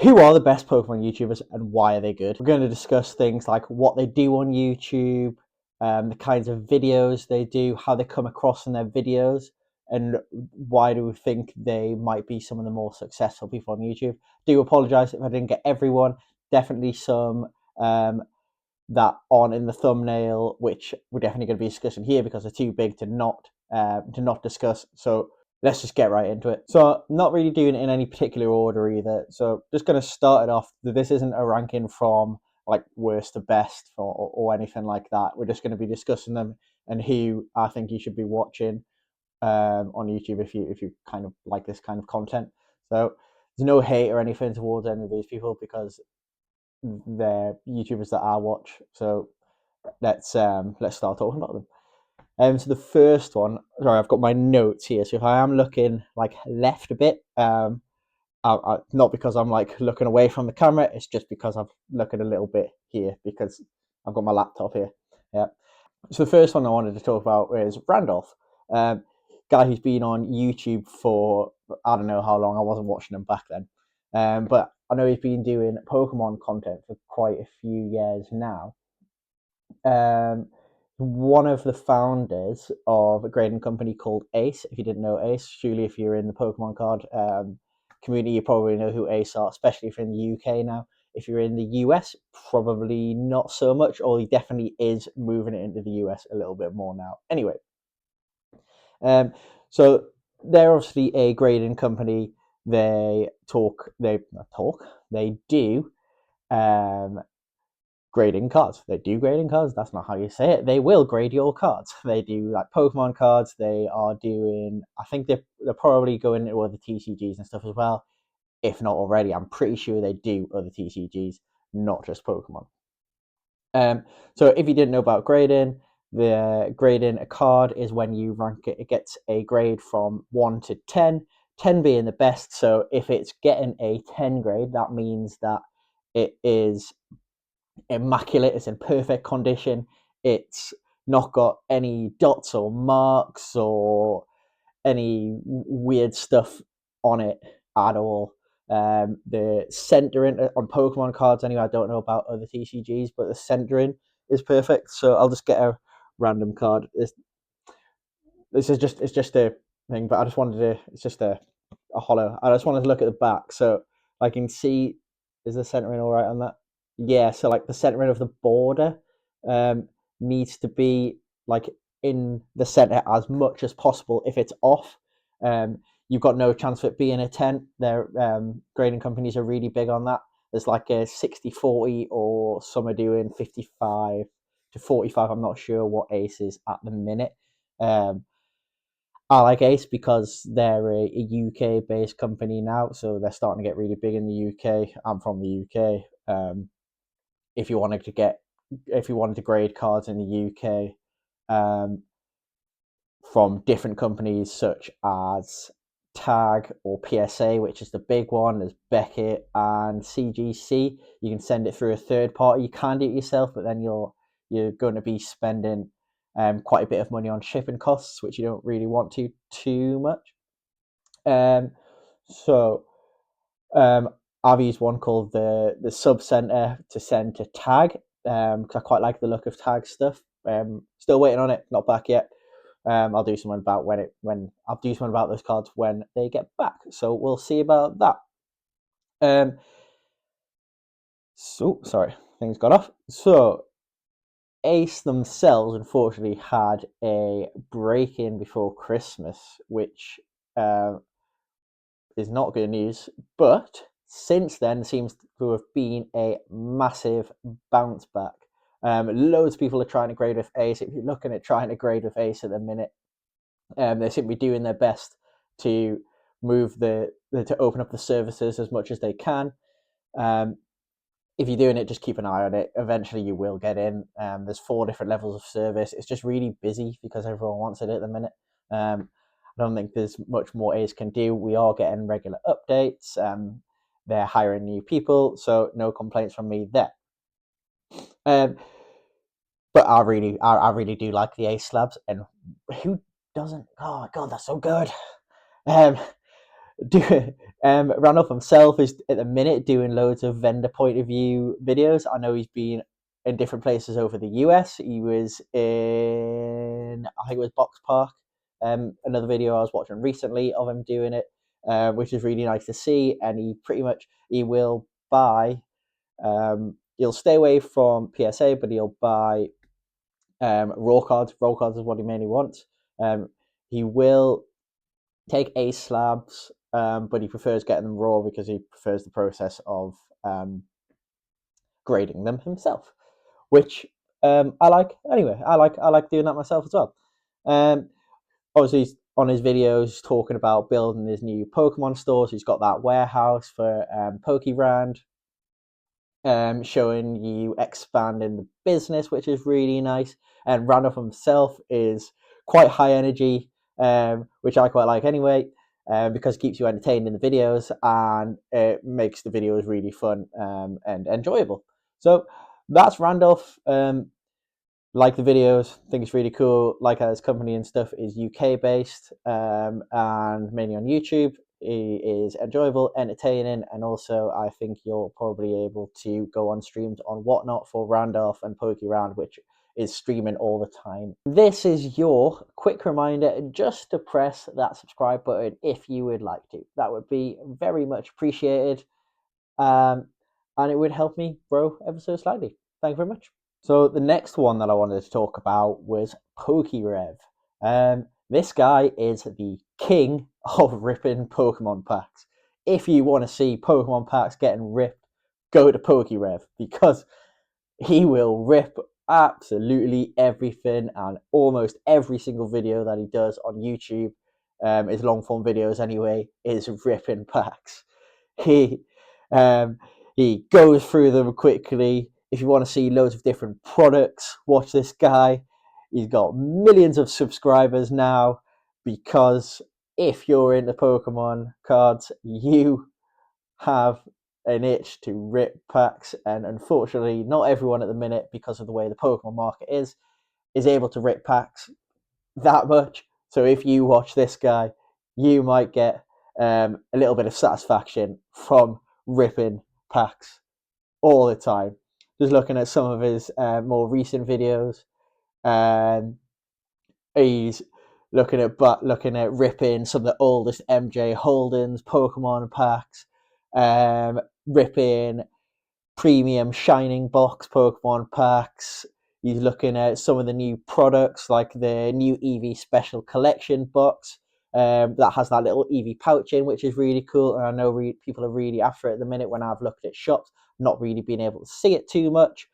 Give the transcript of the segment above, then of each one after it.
who are the best Pokemon YouTubers and why are they good? We're going to discuss things like what they do on YouTube, the kinds of videos they do, how they come across in their videos, and why do we think they might be some of the more successful people on YouTube. Do apologize if I didn't get everyone. Definitely some that aren't in the thumbnail, which we're definitely going to be discussing here because they're too big to not discuss. So let's just get right into it. So not really doing it in any particular order either. So just going to start it off. This isn't a ranking from like worst to best or anything like that. We're just going to be discussing them and who I think you should be watching on YouTube if you kind of like this kind of content. So there's no hate or anything towards any of these people because they're YouTubers that I watch. So let's start talking about them. So the first one, sorry, I've got my notes here. So if I am looking like left a bit, not because I'm like looking away from the camera, it's just because I'm looking a little bit here because I've got my laptop here. Yeah. So the first one I wanted to talk about is Randolph, guy who's been on YouTube for I don't know how long. I wasn't watching him back then, but I know he's been doing Pokemon content for quite a few years now. One of the founders of a grading company called Ace. If you didn't know Ace, surely if you're in the Pokemon card community, you probably know who Ace are, especially if you're in the UK now. If you're in the US, probably not so much, or he definitely is moving it into the US a little bit more now. Anyway, so they're obviously a grading company. They do grading cards. They do grading cards. That's not how you say it. They will grade your cards. They do like Pokemon cards. They are doing. I think they're probably going into other TCGs and stuff as well. If not already, I'm pretty sure they do other TCGs, not just Pokemon. So if you didn't know about grading, the grading a card is when you rank it. It gets a grade from 1 to 10, 10 being the best. So if it's getting a 10 grade, that means that it is immaculate. It's in perfect condition. It's not got any dots or marks or any weird stuff on it at all. The centering on Pokemon cards, anyway, I don't know about other TCGs, but the centering is perfect. So I'll just get a random card. This is just it's just a thing, but I just wanted to. It's just a hollow. I just wanted to look at the back, so I can see. Is the centering all right on that? Yeah. So like the centering of the border needs to be like in the center as much as possible. If it's off, you've got no chance of it being a 10. Their grading companies are really big on that. There's like a 60-40, or some are doing 55 to 45. I'm not sure what Ace is at the minute. I like Ace because they're a UK based company now, so they're starting to get really big in the UK. I'm from the UK. If you wanted to grade cards in the UK, from different companies such as Tag or PSA, which is the big one, there's Beckett and CGC. You can send it through a third party. You can do it yourself, but then you're going to be spending quite a bit of money on shipping costs, which you don't really want to too much. So I've used one called the Sub Center to send to Tag because I quite like the look of Tag stuff. Still waiting on it, not back yet. I'll do something about I'll do something about those cards when they get back. So we'll see about that. So sorry, things got off. So Ace themselves, unfortunately, had a break-in before Christmas, which is not good news. But since then, seems to have been a massive bounce back. Loads of people are trying to grade with Ace. If you're looking at trying to grade with Ace at the minute, they seem to be doing their best to move to open up the services as much as they can. If you're doing it, just keep an eye on it. Eventually, you will get in. There's 4 different levels of service. It's just really busy because everyone wants it at the minute. I don't think there's much more Ace can do. We are getting regular updates. They're hiring new people, so no complaints from me there. But I really do like the Ace slabs, and who doesn't? Oh my god, that's so good. Randolph himself is at the minute doing loads of vendor point of view videos. I know he's been in different places over the US. He was in, I think it was Box Park. Another video I was watching recently of him doing it, which is really nice to see. And he will buy. He'll stay away from PSA, but he'll buy raw cards. Raw cards is what he mainly wants. He will take ace slabs, but he prefers getting them raw because he prefers the process of grading them himself, which I like. Anyway, I like doing that myself as well. Obviously, on his videos, talking about building his new Pokemon stores. He's got that warehouse for PokeRev, showing you expanding the business, which is really nice. And Randolph himself is quite high energy, which I quite like anyway, because it keeps you entertained in the videos and it makes the videos really fun and enjoyable. So that's Randolph. Like the videos, think it's really cool. Like his company and stuff is UK based and mainly on YouTube. It is enjoyable, entertaining, and also I think you're probably able to go on streams on Whatnot for Randolph and PokeRev, which is streaming all the time. This is your quick reminder just to press that subscribe button if you would like to. That would be very much appreciated, and it would help me grow ever so slightly. Thank you very much. So the next one that I wanted to talk about was PokeRev. This guy is the king of ripping Pokemon packs. If you want to see Pokemon packs getting ripped, go to PokeRev because he will rip absolutely everything, and almost every single video that he does on YouTube, his long form videos anyway, is ripping packs. He goes through them quickly. If you want to see loads of different products, watch this guy. He's got millions of subscribers now because if you're into Pokemon cards, you have an itch to rip packs. And unfortunately, not everyone at the minute, because of the way the Pokemon market is able to rip packs that much. So if you watch this guy, you might get a little bit of satisfaction from ripping packs all the time. Just looking at some of his more recent videos, he's looking at ripping some of the oldest MJ Holden's Pokemon packs, ripping premium Shining Box Pokemon packs. He's looking at some of the new products, like the new Eevee Special Collection box that has that little Eevee pouch in, which is really cool. And I know people are really after it at the minute. When I've looked at shops, not really being able to see it too much.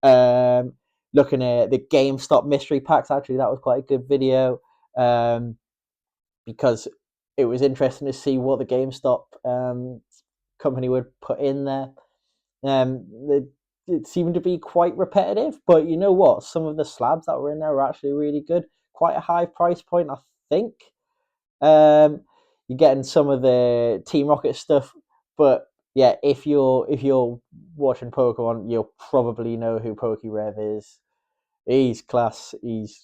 Looking at the GameStop mystery packs, actually, that was quite a good video because it was interesting to see what the GameStop company would put in there. It seemed to be quite repetitive, but you know what? Some of the slabs that were in there were actually really good. Quite a high price point, I think. You're getting some of the Team Rocket stuff, but yeah, if you're watching Pokemon, you'll probably know who PokeRev is. He's class. He's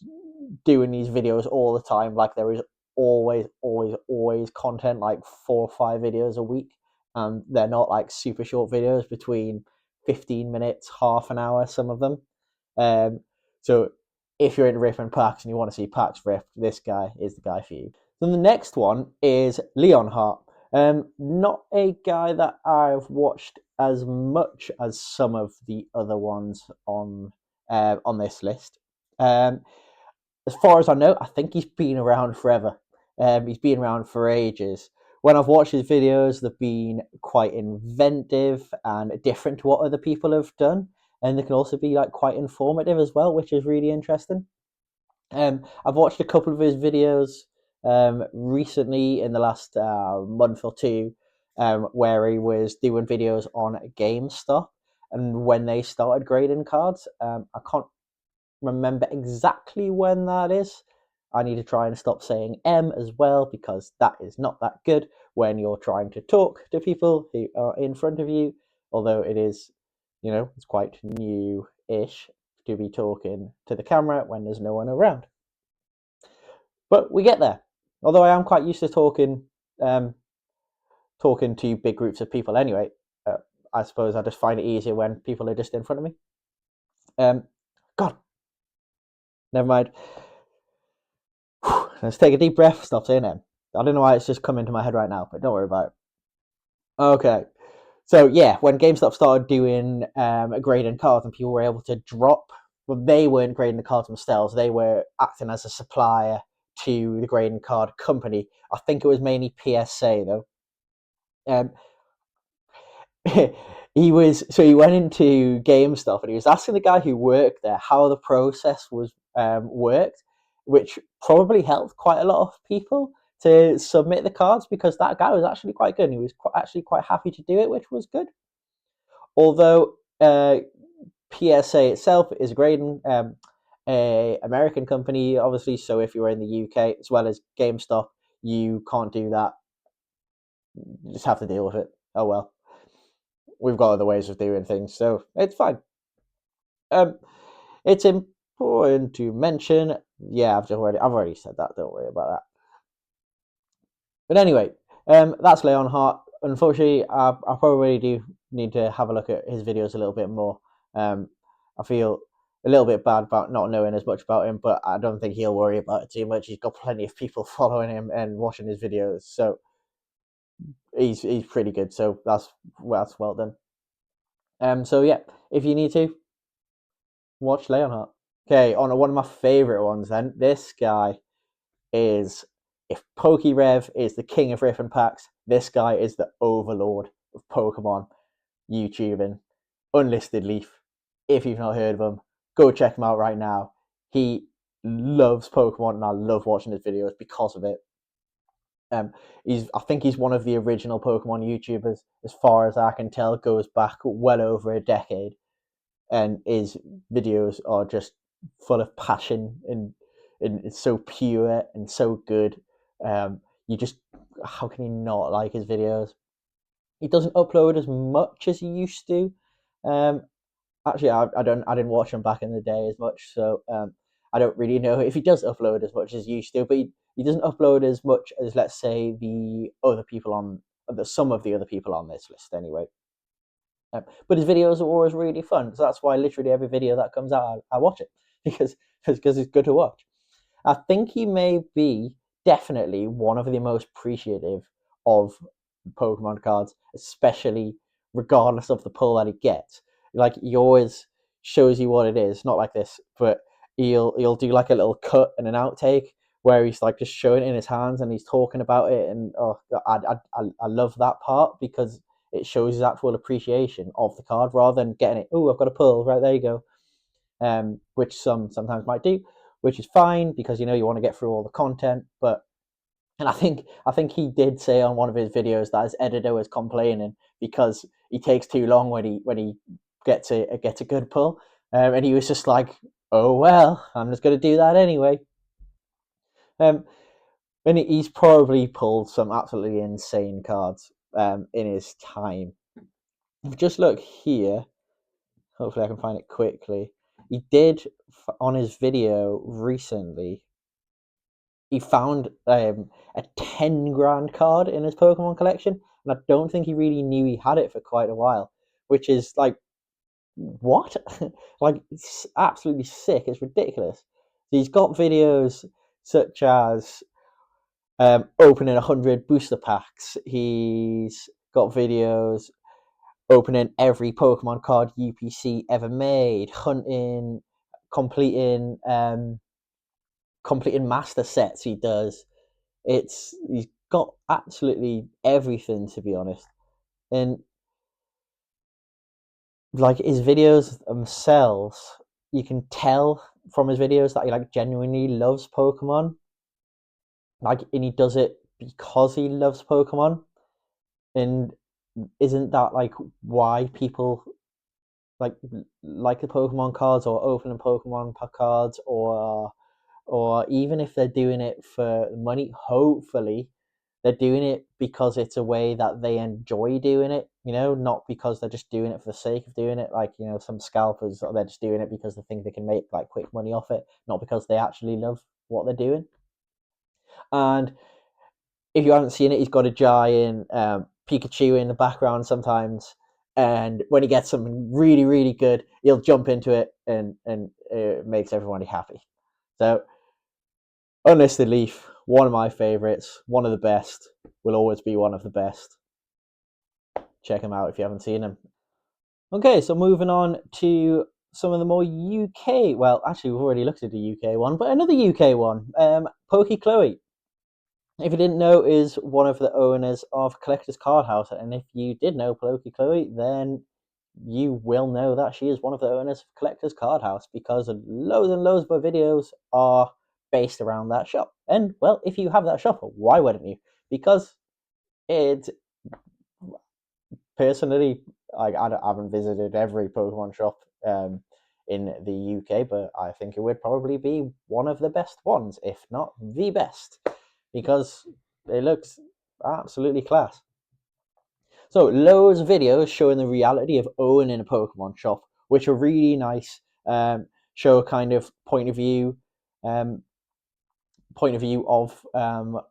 doing these videos all the time. Like there is always content, like 4 or 5 videos a week. They're not like super short videos, between 15 minutes, half an hour, some of them. So if you're into ripping packs and you want to see packs ripped, this guy is the guy for you. Then the next one is Leonhart. Not a guy that I've watched as much as some of the other ones on this list. As far as I know, I think he's been around forever. He's been around for ages. When I've watched his videos, they've been quite inventive and different to what other people have done, and they can also be like quite informative as well, which is really interesting. I've watched a couple of his videos recently in the last month or two, where he was doing videos on GameStop and when they started grading cards. I can't remember exactly when that is. I need to try and stop saying M as well, because that is not that good when you're trying to talk to people who are in front of you, although it is, it's quite new-ish to be talking to the camera when there's no one around. But we get there. Although I am quite used to talking talking to big groups of people anyway. I suppose I just find it easier when people are just in front of me. God, never mind. Let's take a deep breath. Stop saying it. I don't know why it's just come into my head right now, but don't worry about it. Okay. So yeah, when GameStop started doing grading cards and people were able to drop, well, they weren't grading the cards themselves. They were acting as a supplier to the grading card company. I think it was mainly PSA though. He went into GameStop and he was asking the guy who worked there how the process was worked, which probably helped quite a lot of people to submit the cards because that guy was actually quite good and he was actually quite happy to do it, which was good. Although PSA itself is a grading a American company, obviously, so if you're in the UK as well as GameStop, you can't do that. You just have to deal with it. Oh well. We've got other ways of doing things, so it's fine. It's important to mention. Yeah, I've already said that. Don't worry about that. But anyway, that's Leonhart. Unfortunately, I probably do need to have a look at his videos a little bit more. I feel a little bit bad about not knowing as much about him, but I don't think he'll worry about it too much. He's got plenty of people following him and watching his videos, so he's pretty good. So that's well done. So yeah, if you need to watch Leonhart. Okay, on one of my favorite ones, then this guy is, if PokeRev is the king of ripping packs, this guy is the overlord of Pokemon YouTubing. UnlistedLeaf. If you've not heard of him, go check him out right now. He loves Pokemon, and I love watching his videos because of it. I think he's one of the original Pokemon YouTubers, as far as I can tell. Goes back well over a decade, and his videos are just full of passion and it's so pure and so good. You just, how can you not like his videos? He doesn't upload as much as he used to. Actually, I didn't watch him back in the day as much, so I don't really know if he does upload as much as he used to. But he doesn't upload as much as, let's say, the other people on some of the other people on this list anyway. But his videos are always really fun, so that's why literally every video that comes out, I watch it because it's good to watch. I think he may be definitely one of the most appreciative of Pokemon cards, especially regardless of the pull that he gets. Like, he always shows you what it is, not like this, but he'll do like a little cut and an outtake where he's like just showing it in his hands and he's talking about it, and I love that part because it shows his actual appreciation of the card rather than getting it. Oh, I've got a pull, right, there you go. Which sometimes might do, which is fine because you want to get through all the content. But and I think he did say on one of his videos that his editor was complaining because he takes too long when he gets a good pull, and he was just like, oh well, I'm just going to do that anyway. And he's probably pulled some absolutely insane cards in his time. Just look here. Hopefully I can find it quickly. He did, on his video recently, he found a 10 grand card in his Pokemon collection, and I don't think he really knew he had it for quite a while, which is like, what? Like, it's absolutely sick. It's ridiculous. He's got videos such as opening 100 booster packs. He's got videos opening every Pokemon card UPC ever made, hunting, completing master sets. He does. He's got absolutely everything, to be honest. And like, his videos themselves, you can tell from his videos that he like genuinely loves Pokemon. Like, and he does it because he loves Pokemon. And isn't that like why people like the Pokemon cards, or opening Pokemon cards, or even if they're doing it for money, hopefully they're doing it because it's a way that they enjoy doing it, not because they're just doing it for the sake of doing it. Like, some scalpers, they're just doing it because they think they can make like quick money off it, not because they actually love what they're doing. And if you haven't seen it, he's got a giant Pikachu in the background sometimes, and when he gets something really, really good, he'll jump into it, and it makes everybody happy. So, UnlistedLeaf, one of my favourites, one of the best, will always be one of the best. Check him out if you haven't seen him. Okay, so moving on to some of the more UK, well, actually we've already looked at the UK one, but another UK one, PokeChloe. If you didn't know, is one of the owners of Collector's Card House, and if you did know PokeChloe, then you will know that she is one of the owners of Collector's Card House, because loads and loads of her videos are based around that shop. And, well, if you have that shop, why wouldn't you? Because it, personally, I haven't visited every Pokemon shop in the UK, but I think it would probably be one of the best ones, if not the best, because it looks absolutely class. So, loads of videos showing the reality of owning a Pokemon shop, which are really nice. Show a kind of point of view of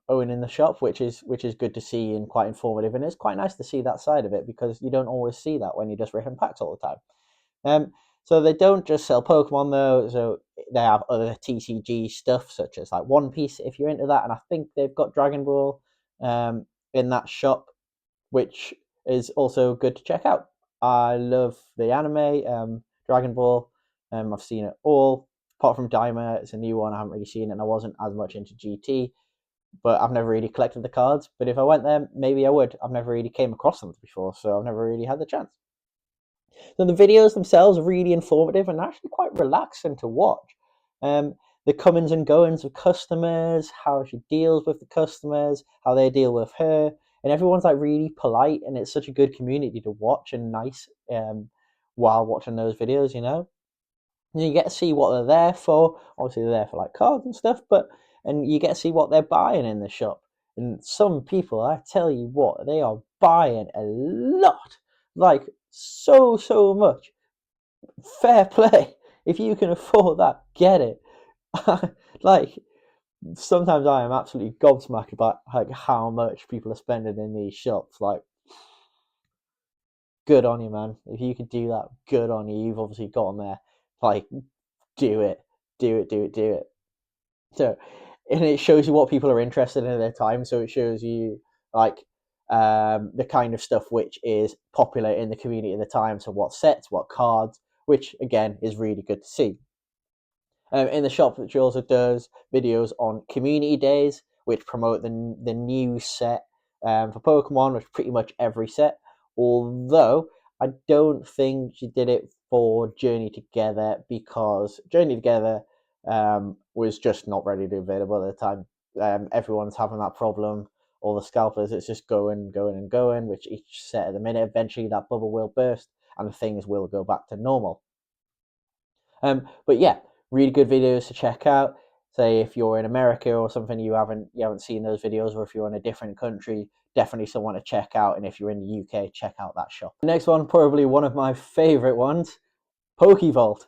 owning the shop, which is good to see and quite informative, and it's quite nice to see that side of it, because you don't always see that when you're just ripping packs all the time. So they don't just sell Pokemon though, so they have other TCG stuff, such as like One Piece if you're into that, and I think they've got Dragon Ball in that shop, which is also good to check out. I love the anime, Dragon Ball. I've seen it all, apart from Daima. It's a new one. I haven't really seen it, and I wasn't as much into GT, but I've never really collected the cards. But if I went there, maybe I would. I've never really came across them before, so I've never really had the chance. So the videos themselves are really informative and actually quite relaxing to watch. The comings and goings of customers, how she deals with the customers, how they deal with her, and everyone's like really polite, and it's such a good community to watch and nice while watching those videos, you know. And you get to see what they're there for. Obviously, they're there for like cards and stuff, and you get to see what they're buying in the shop. And some people, I tell you what, they are buying a lot, like so much. Fair play. If you can afford that, get it. Like, sometimes I am absolutely gobsmacked about like how much people are spending in these shops. Like, good on you, man. If you could do that, good on you. You've obviously gotten there. Like, do it. So, and it shows you what people are interested in at their time. So it shows you like the kind of stuff which is popular in the community at the time. So what sets, what cards, which again is really good to see. In the shop, which also does videos on community days, which promote the new set for Pokemon, which pretty much every set. Although I don't think she did it for Journey Together, because Journey Together was just not ready to be available at the time. Everyone's having that problem. All the scalpers, it's just going, which each set at the minute, eventually that bubble will burst and things will go back to normal. But yeah, really good videos to check out. Say if you're in America or something, you haven't seen those videos, or if you're in a different country, definitely someone to check out. And if you're in the UK, check out that shop. The next one, probably one of my favorite ones, PokeVault.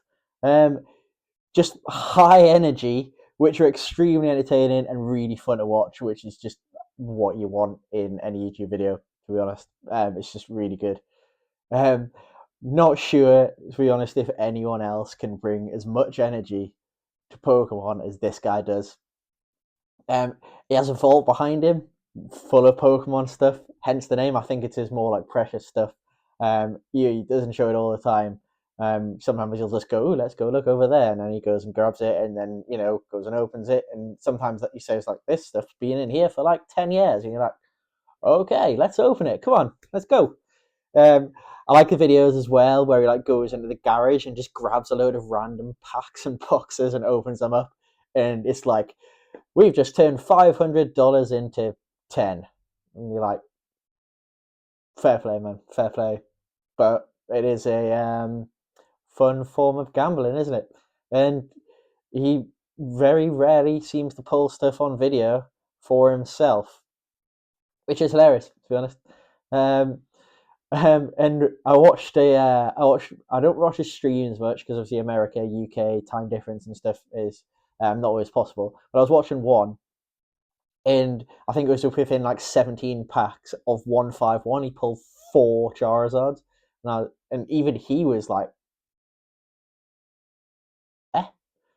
Just high energy, which are extremely entertaining and really fun to watch, which is just what you want in any YouTube video, to be honest. It's just really good. Not sure, to be honest, if anyone else can bring as much energy to Pokemon as this guy does. He has a vault behind him full of Pokemon stuff, hence the name. I think it is more like precious stuff. He doesn't show it all the time. Sometimes he'll just go, let's go look over there, and then he goes and grabs it, and then goes and opens it. And sometimes that he says like, this stuff's been in here for like 10 years, and you're like, okay, let's open it. Come on, let's go. I like the videos as well where he like goes into the garage and just grabs a load of random packs and boxes and opens them up, and it's like, we've just turned $500 into 10, and you're like, fair play, man, fair play. But it is a fun form of gambling, isn't it? And he very rarely seems to pull stuff on video for himself, which is hilarious, to be honest. And I don't watch his streams much, because obviously America, UK time difference and stuff is not always possible. But I was watching one, and I think it was within like 17 packs of 151, he pulled 4 Charizards. Now, and even he was like, eh,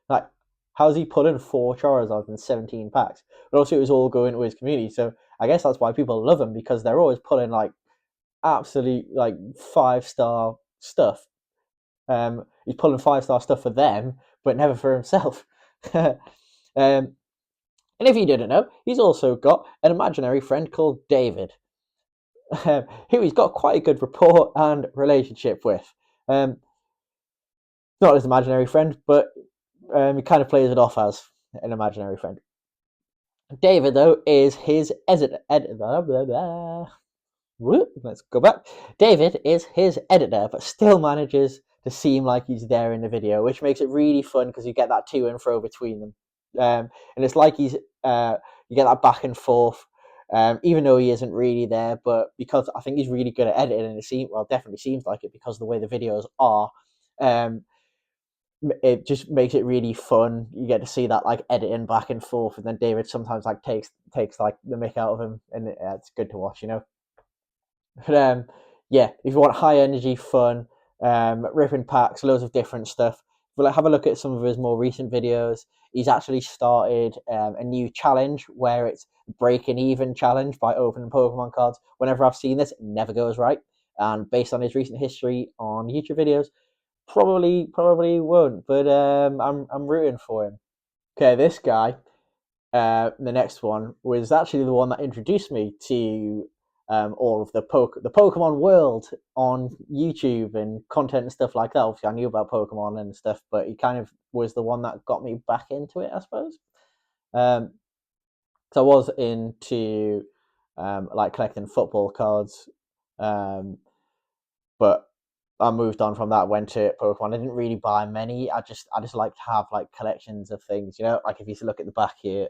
like, how's he pulling 4 Charizards in 17 packs? But also, it was all going to his community, so I guess that's why people love him, because they're always pulling like absolute like 5-star stuff. He's pulling 5-star stuff for them, but never for himself. And if you didn't know, he's also got an imaginary friend called David, who he's got quite a good rapport and relationship with. Not his imaginary friend, but he kind of plays it off as an imaginary friend. David, though, is his editor. Let's go back. David is his editor, but still manages to seem like he's there in the video, which makes it really fun because you get that to and fro between them. And it's like you get that back and forth, even though he isn't really there. But because I think he's really good at editing, and definitely seems like it because of the way the videos are. It just makes it really fun. You get to see that like editing back and forth, and then David sometimes like takes like the mick out of him, and it's good to watch, But yeah, if you want high energy fun, ripping packs, loads of different stuff, well, have a look at some of his more recent videos. He's actually started a new challenge where it's breaking even challenge by opening Pokemon cards. Whenever I've seen this, it never goes right. And based on his recent history on YouTube videos, probably won't. But I'm rooting for him. Okay, this guy, the next one was actually the one that introduced me to all of the Pokemon world on YouTube and content and stuff like that. Obviously, I knew about Pokemon and stuff, but he kind of was the one that got me back into it, I suppose. So I was into like collecting football cards, but I moved on from that. Went to Pokemon. I didn't really buy many. I just like to have like collections of things. Like if you look at the back here,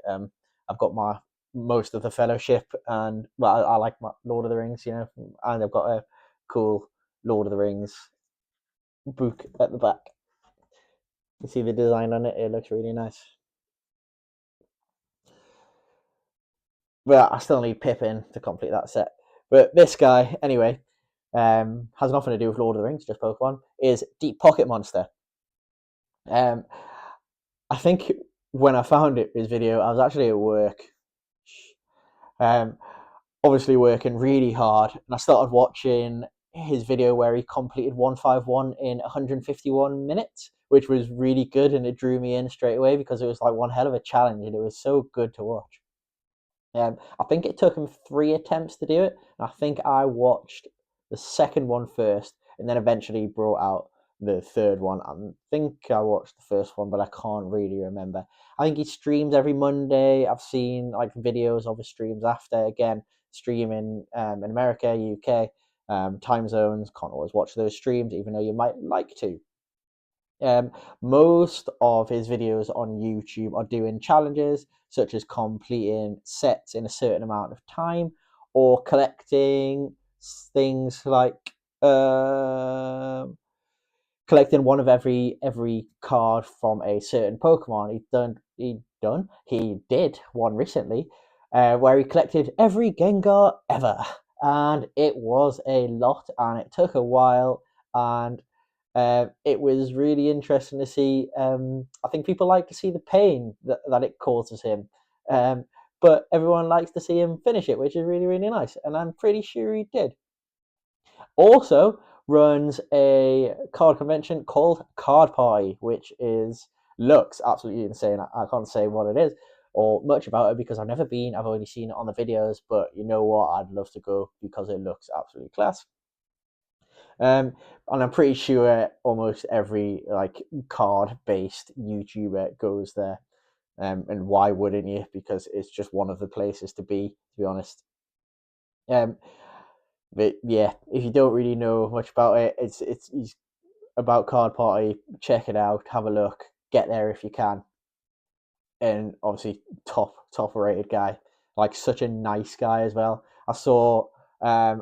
I've got my most of the Fellowship, and well, I like my Lord of the Rings. And I've got a cool Lord of the Rings book at the back. You see the design on it; it looks really nice. But I still need Pippin to complete that set. But this guy, anyway, has nothing to do with Lord of the Rings, just Pokemon. Is Deep Pocket Monster. I think when I found his video, I was actually at work. Um, Obviously working really hard, and I started watching his video where he completed 151 in 151 minutes, which was really good, and it drew me in straight away because it was like one hell of a challenge, and it was so good to watch. I think it took him 3 attempts to do it, and I think I watched the second one first, and then eventually brought out the third one. I think I watched the first one, but I can't really remember. I think he streams every Monday. I've seen like videos of his streams after. Again, streaming in America, UK, time zones. Can't always watch those streams, even though you might like to. Most of his videos on YouTube are doing challenges such as completing sets in a certain amount of time or collecting things like collecting one of every card from a certain Pokemon. He did one recently where he collected every Gengar ever, and it was a lot, and it took a while, and it was really interesting to see. I think people like to see the pain that it causes him, but everyone likes to see him finish it, which is really, really nice, and I'm pretty sure he did. Also runs a card convention called Card Party, which looks absolutely insane. I can't say what it is or much about it because I've never been. I've only seen it on the videos, but you know what? I'd love to go because it looks absolutely class. And I'm pretty sure almost every like card-based YouTuber goes there. And why wouldn't you? Because it's just one of the places to be honest. But yeah, if you don't really know much about it, it's about Card Party. Check it out, have a look, get there if you can. And obviously, top rated guy, like such a nice guy as well. I saw a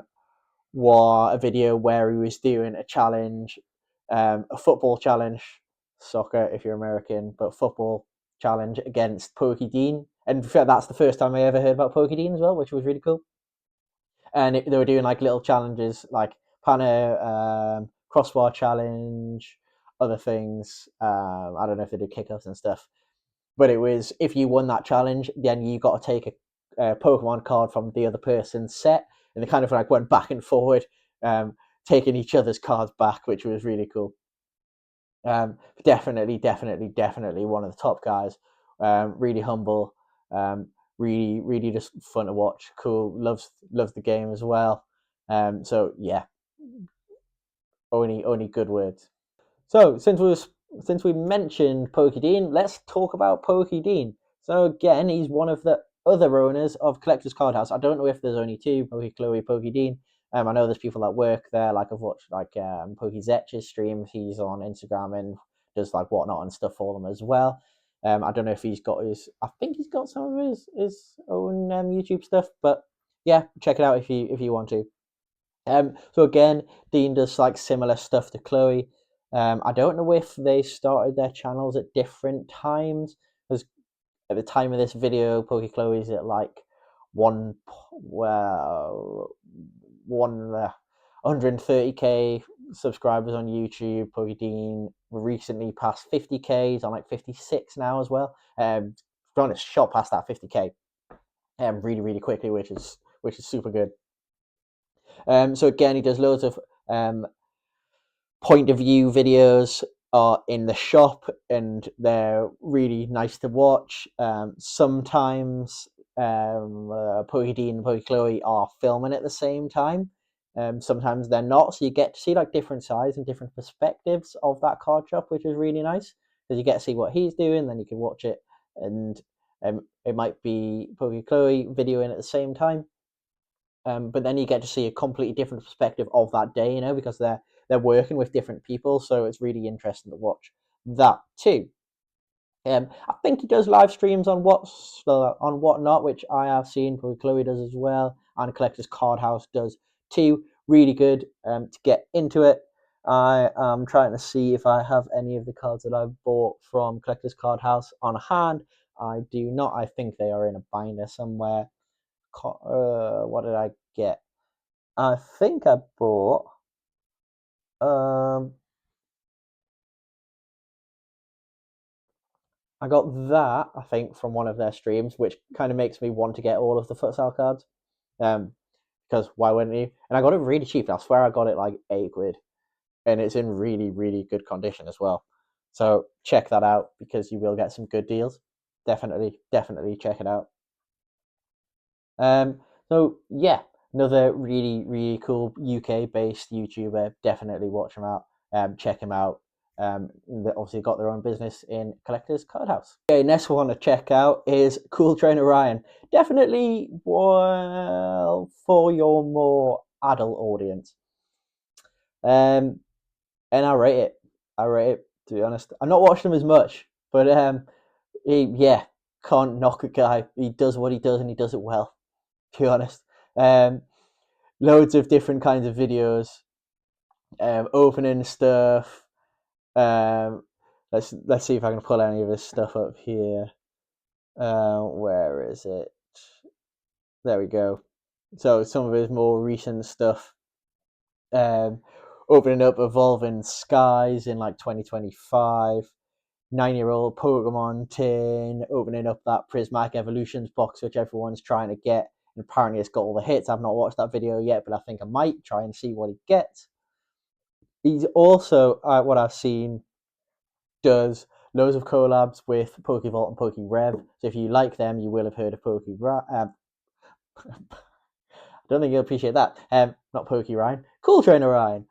video where he was doing a challenge, a football challenge, soccer if you're American, but football challenge against PokeDean, And that's the first time I ever heard about PokeDean as well, which was really cool. And they were doing like little challenges, like Panna crossbar challenge, other things. I don't know if they did kickoffs and stuff, but it was if you won that challenge, then you got to take a Pokemon card from the other person's set, and they kind of like went back and forward, taking each other's cards back, which was really cool. Definitely one of the top guys. Really humble. Really just fun to watch. Cool. Loves the game as well. So yeah, only good words. So since we mentioned PokeDean, let's talk about PokeDean. So again, he's one of the other owners of Collector's Card House. I don't know if there's only two, PokeChloe, PokeDean. I know there's people that work there. Like I've watched like PokeZetch's streams. He's on Instagram and does like whatnot and stuff for them as well. I don't know if he's got his. I think he's got some of his own YouTube stuff, but yeah, check it out if you want to. So again, Dean does like similar stuff to Chloe. I don't know if they started their channels at different times, because at the time of this video, PokeChloe is at like one 130k subscribers on YouTube. PokeDean recently passed 50k. He's on like 56 now as well. Trying to shot past that 50k, really quickly, which is super good. So again, he does loads of point of view videos are in the shop, and they're really nice to watch. Sometimes PokeDean and PokeChloe are filming at the same time. Sometimes they're not, so you get to see like different sides and different perspectives of that card shop, which is really nice because you get to see what he's doing, then you can watch it, and it might be PokeChloe videoing at the same time. But then you get to see a completely different perspective of that day, because they're working with different people, so it's really interesting to watch that too. I think he does live streams on whatnot, which I have seen. Probably Chloe does as well, and Collector's Card House does too. Really good to get into it. I am trying to see if I have any of the cards that I've bought from Collector's Card House on hand. I do not. I think they are in a binder somewhere. What did I get? I think I bought I got that, I think, from one of their streams, which kind of makes me want to get all of the futsal cards. Because why wouldn't you? And I got it really cheap. I swear I got it like £8, and it's in really good condition as well. So check that out because you will get some good deals. Definitely check it out. So yeah, another really cool UK based YouTuber. Definitely watch him out. Check him out. They obviously got their own business in Collector's Card House. Okay, next one to check out is CooltrainerRyan. Definitely for your more adult audience. And I rate it. To be honest. I'm not watching him as much, but can't knock a guy. He does what he does and he does it well. To be honest. Loads of different kinds of videos, opening stuff. Let's see if I can pull any of this stuff up here. Where is it? There we go. So some of his more recent stuff. Opening up Evolving Skies in like 2025. 9-year-old Pokemon tin, opening up that Prismatic Evolutions box, which everyone's trying to get. And apparently it's got all the hits. I've not watched that video yet, but I think I might try and see what he gets. He's also, what I've seen, does loads of collabs with PokeVault and PokeRev. So if you like them, you will have heard of PokeRev. I don't think you'll appreciate that. Not PokeRyan, CooltrainerRyan.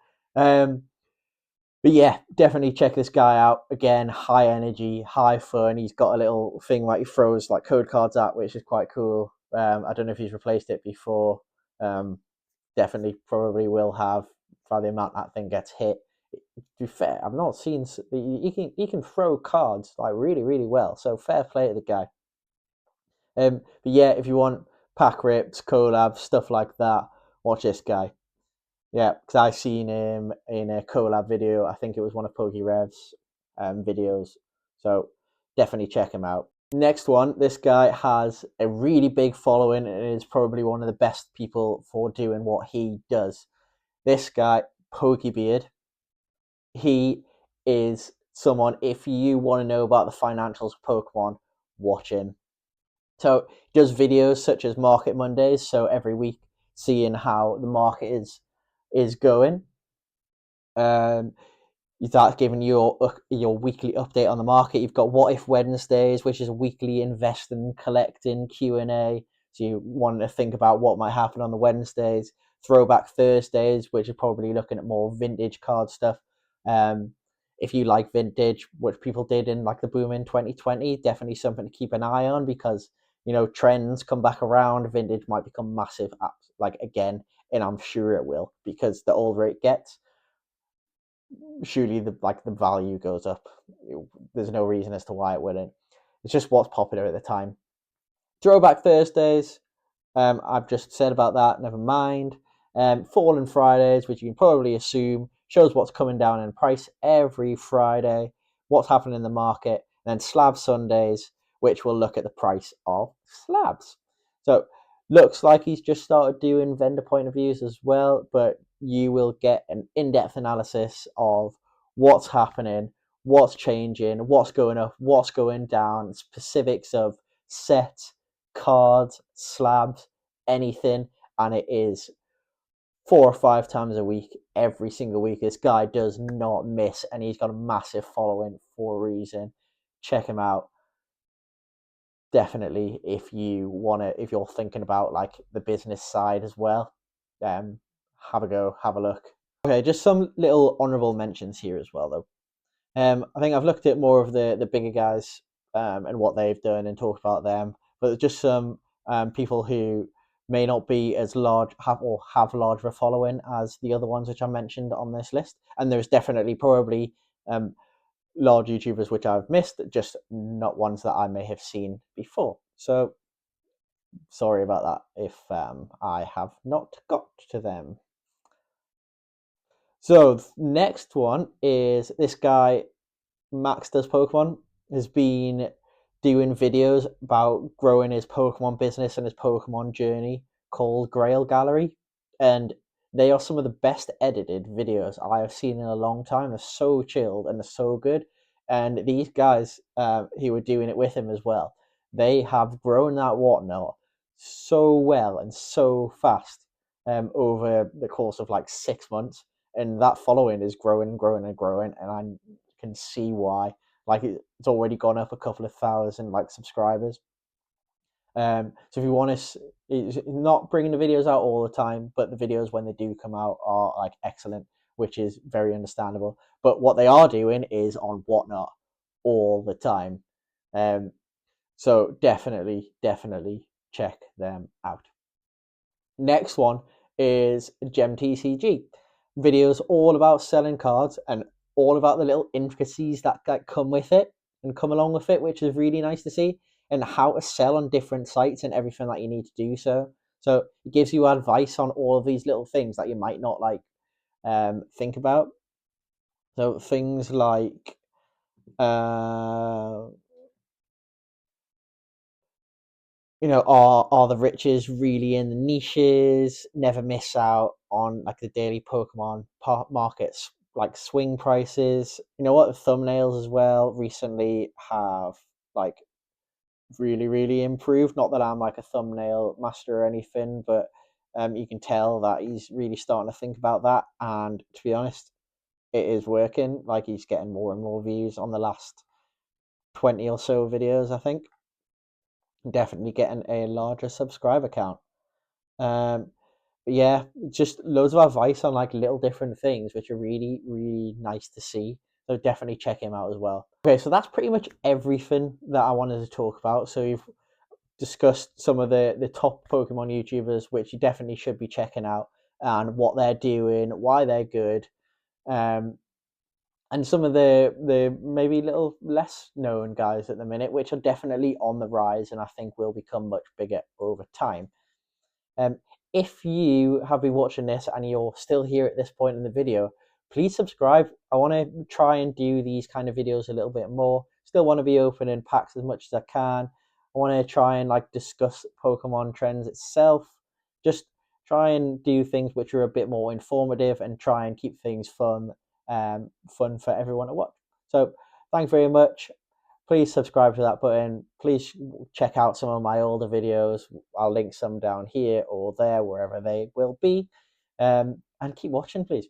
But yeah, definitely check this guy out. Again, high energy, high fun. He's got a little thing like he throws like code cards at, which is quite cool. I don't know if he's replaced it before. Definitely probably will have by the amount that thing gets hit. To be fair, I've not seen he can throw cards like really well. So fair play to the guy. But yeah, if you want pack rips, collabs, stuff like that, watch this guy. Yeah, because I've seen him in a collab video. I think it was one of PokeRev's videos. So definitely check him out. Next one, this guy has a really big following and is probably one of the best people for doing what he does. This guy, PokeBeard, he is someone, if you want to know about the financials of Pokemon, watch him. So he does videos such as Market Mondays, so every week seeing how the market is going. That's giving you your weekly update on the market. You've got What If Wednesdays, which is a weekly invest and collecting Q&A. So you want to think about what might happen on the Wednesdays. Throwback Thursdays, which is probably looking at more vintage card stuff. If you like vintage, which people did in like the boom in 2020, definitely something to keep an eye on, because trends come back around. Vintage might become massive, like again, and I'm sure it will, because the older it gets, surely the value goes up. There's no reason as to why it wouldn't. It's just what's popular at the time. Throwback Thursdays, I've just said about that, never mind. Fallen Fridays, which you can probably assume shows what's coming down in price every Friday, what's happening in the market. And then Slab Sundays, which will look at the price of slabs. So looks like he's just started doing vendor point of views as well, but you will get an in-depth analysis of what's happening, what's changing, what's going up, what's going down, specifics of set, cards, slabs, anything, and it is 4 or 5 times a week, every single week. This guy does not miss, and he's got a massive following for a reason. Check him out. Definitely, if you're thinking about like the business side as well, have a go, have a look. Okay, just some little honourable mentions here as well, though. I think I've looked at more of the bigger guys and what they've done and talked about them, but just some people who may not be as large, have larger following as the other ones which I mentioned on this list. And there's definitely probably large YouTubers which I've missed, just not ones that I may have seen before. So sorry about that if I have not got to them. So next one is this guy, Max Does Pokemon, has been doing videos about growing his Pokemon business and his Pokemon journey called Grail Gallery. And they are some of the best edited videos I have seen in a long time. They're so chilled and they're so good. And these guys who were doing it with him as well, they have grown that whatnot so well and so fast over the course of like 6 months. And that following is growing and growing and growing. And I can see why. Like it's already gone up a couple of thousand like subscribers. So if you want to, it's not bringing the videos out all the time, but the videos when they do come out are like excellent, which is very understandable. But what they are doing is on Whatnot all the time. So definitely check them out. Next one is GemTCG. Videos all about selling cards and all about the little intricacies that come with it and come along with it, which is really nice to see, and how to sell on different sites and everything that you need to do so. So it gives you advice on all of these little things that you might not like think about. So things like are the riches really in the niches? Never miss out on like the daily Pokemon markets, like swing prices. You know what? The thumbnails as well recently have like really improved. Not that I'm like a thumbnail master or anything, but you can tell that he's really starting to think about that. And to be honest, it is working. Like he's getting more and more views on the last 20 or so videos, I think. Definitely getting a larger subscriber count. But yeah, just loads of advice on like little different things, which are really nice to see. So definitely check him out as well. Okay, so that's pretty much everything that I wanted to talk about. So we've discussed some of the top Pokemon YouTubers, which you definitely should be checking out, and what they're doing, why they're good, and some of the maybe little less known guys at the minute, which are definitely on the rise, and I think will become much bigger over time. If you have been watching this and you're still here at this point in the video, please subscribe. I want to try and do these kind of videos a little bit more. Still still want to be opening packs as much as I can. I want to try and like discuss Pokemon trends itself. Just try and do things which are a bit more informative and try and keep things fun, fun for everyone to watch. So thanks very much. Please subscribe to that button. Please check out some of my older videos. I'll link some down here or there, wherever they will be. And keep watching, please.